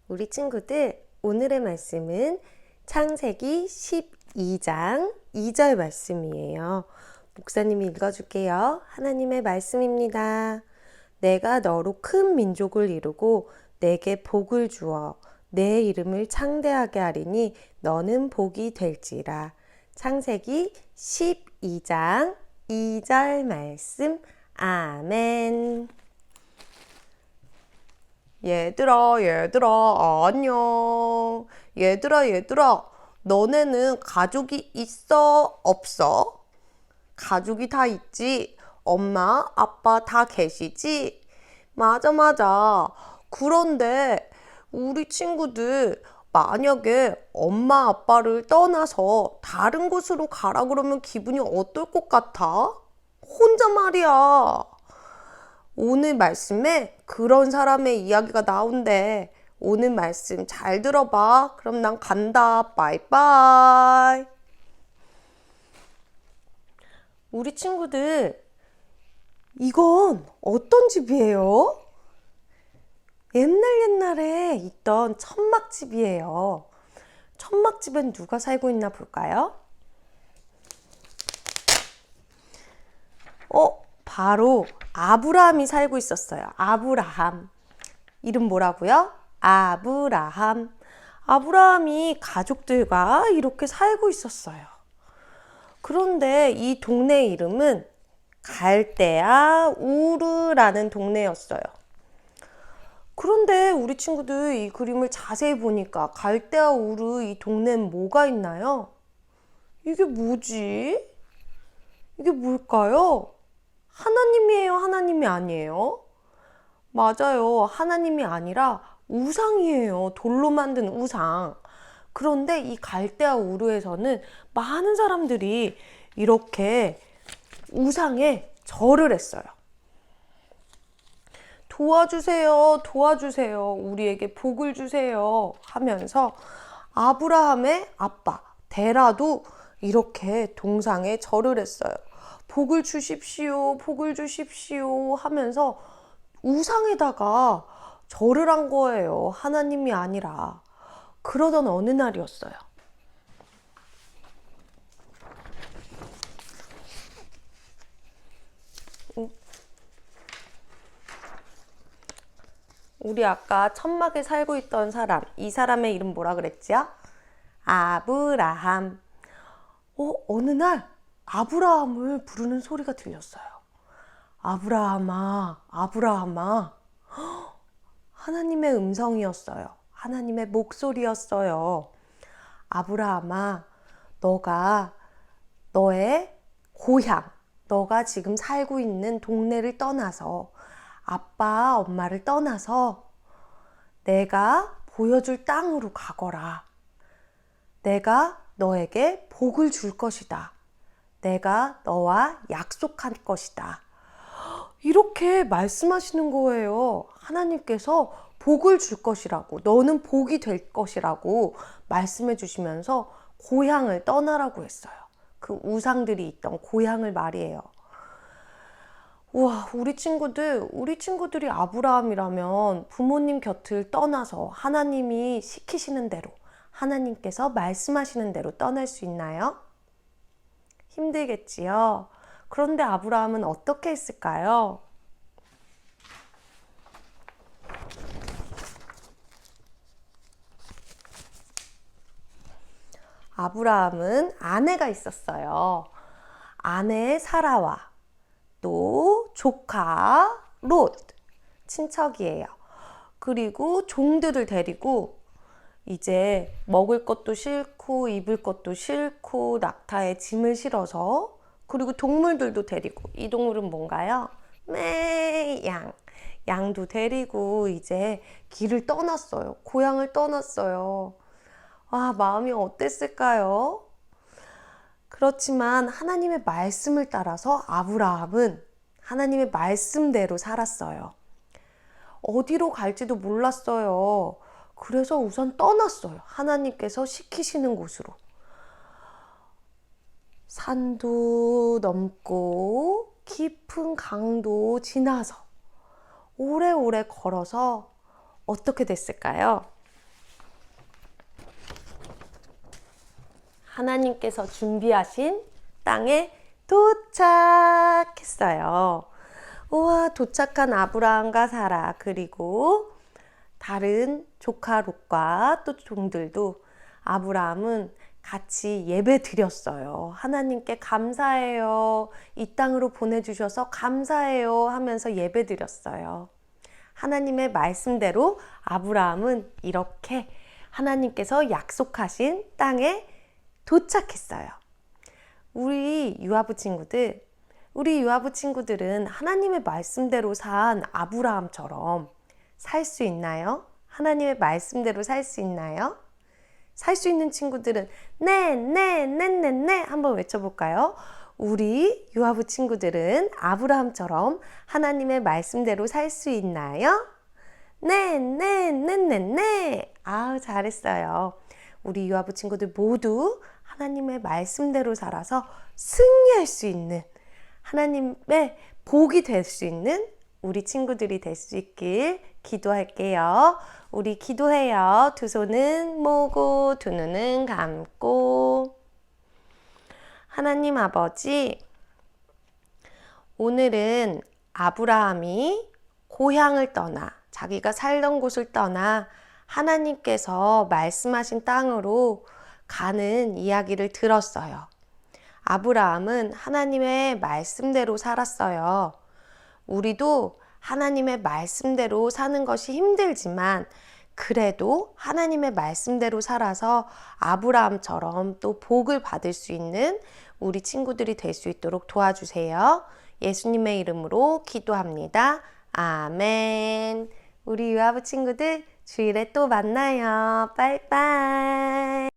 우리 친구들, 오늘의 말씀은 창세기 12장 2절 말씀이에요. 목사님이 읽어줄게요. 하나님의 말씀입니다. 내가 너로 큰 민족을 이루고 내게 복을 주어 내 이름을 창대하게 하리니 너는 복이 될지라. 창세기 12장 2절 말씀. 아멘. 얘들아, 안녕. 얘들아, 너네는 가족이 있어, 없어? 가족이 다 있지? 엄마, 아빠 다 계시지? 맞아. 그런데 우리 친구들 만약에 엄마, 아빠를 떠나서 다른 곳으로 가라 그러면 기분이 어떨 것 같아? 혼자 말이야. 오늘 말씀에 그런 사람의 이야기가 나온대. 오늘 말씀 잘 들어봐. 그럼 난 간다. 바이바이. 우리 친구들, 이건 어떤 집이에요? 옛날에 있던 천막집이에요. 천막집엔 누가 살고 있나 볼까요? 바로 아브라함이 살고 있었어요. 아브라함. 이름 뭐라고요? 아브라함. 아브라함이 가족들과 이렇게 살고 있었어요. 그런데 이 동네 이름은 갈대아 우르라는 동네였어요. 그런데 우리 친구들 이 그림을 자세히 보니까 갈대아 우르 이 동네는 뭐가 있나요? 이게 뭐지? 이게 뭘까요? 하나님이에요? 하나님이 아니에요? 맞아요. 하나님이 아니라 우상이에요. 돌로 만든 우상. 그런데 이 갈대아 우르에서는 많은 사람들이 이렇게 우상에 절을 했어요. 도와주세요. 우리에게 복을 주세요. 하면서 아브라함의 아빠 데라도 이렇게 동상에 절을 했어요. 복을 주십시오 하면서 우상에다가 절을 한 거예요. 하나님이 아니라. 그러던 어느 날이었어요. 우리 아까 천막에 살고 있던 사람, 이 사람의 이름 뭐라 그랬지요? 아브라함. 어느 날 아브라함을 부르는 소리가 들렸어요. 아브라함아. 하나님의 음성이었어요. 하나님의 목소리였어요. 아브라함아, 너가 너의 고향, 너가 지금 살고 있는 동네를 떠나서 아빠, 엄마를 떠나서 내가 보여줄 땅으로 가거라. 내가 너에게 복을 줄 것이다. 내가 너와 약속할 것이다. 이렇게 말씀하시는 거예요. 하나님께서 복을 줄 것이라고, 너는 복이 될 것이라고 말씀해 주시면서 고향을 떠나라고 했어요. 그 우상들이 있던 고향을 말이에요. 우와, 우리 친구들이 아브라함이라면 부모님 곁을 떠나서 하나님이 시키시는 대로, 하나님께서 말씀하시는 대로 떠날 수 있나요? 힘들겠지요? 그런데 아브라함은 어떻게 했을까요? 아브라함은 아내가 있었어요. 아내 사라와 또 조카 롯, 친척이에요. 그리고 종들을 데리고 이제 먹을 것도 싫고 입을 것도 싫고 낙타에 짐을 실어서, 그리고 동물들도 데리고, 이 동물은 뭔가요? 양. 양도 데리고 이제 길을 떠났어요. 고향을 떠났어요. 마음이 어땠을까요? 그렇지만 하나님의 말씀을 따라서 아브라함은 하나님의 말씀대로 살았어요. 어디로 갈지도 몰랐어요. 그래서 우선 떠났어요. 하나님께서 시키시는 곳으로. 산도 넘고 깊은 강도 지나서 오래오래 걸어서 어떻게 됐을까요? 하나님께서 준비하신 땅에 도착했어요. 우와, 도착한 아브라함과 사라, 그리고 다른 조카 롯과 또 종들도 아브라함은 같이 예배 드렸어요. 하나님께 감사해요. 이 땅으로 보내주셔서 감사해요 하면서 예배 드렸어요. 하나님의 말씀대로 아브라함은 이렇게 하나님께서 약속하신 땅에 도착했어요. 우리 유아부 친구들은 하나님의 말씀대로 산 아브라함처럼 살 수 있나요? 하나님의 말씀대로 살 수 있나요? 살 수 있는 친구들은 네 한번 외쳐볼까요? 우리 유아부 친구들은 아브라함처럼 하나님의 말씀대로 살 수 있나요? 네. 아우, 잘했어요. 우리 유아부 친구들 모두 하나님의 말씀대로 살아서 승리할 수 있는, 하나님의 복이 될 수 있는 우리 친구들이 될 수 있길 기도할게요. 우리 기도해요. 두 손은 모으고 두 눈은 감고. 하나님 아버지, 오늘은 아브라함이 고향을 떠나, 자기가 살던 곳을 떠나 하나님께서 말씀하신 땅으로 가는 이야기를 들었어요. 아브라함은 하나님의 말씀대로 살았어요. 우리도 하나님의 말씀대로 사는 것이 힘들지만 그래도 하나님의 말씀대로 살아서 아브라함처럼 또 복을 받을 수 있는 우리 친구들이 될 수 있도록 도와주세요. 예수님의 이름으로 기도합니다. 아멘. 우리 유아부 친구들 주일에 또 만나요. 빠이빠이.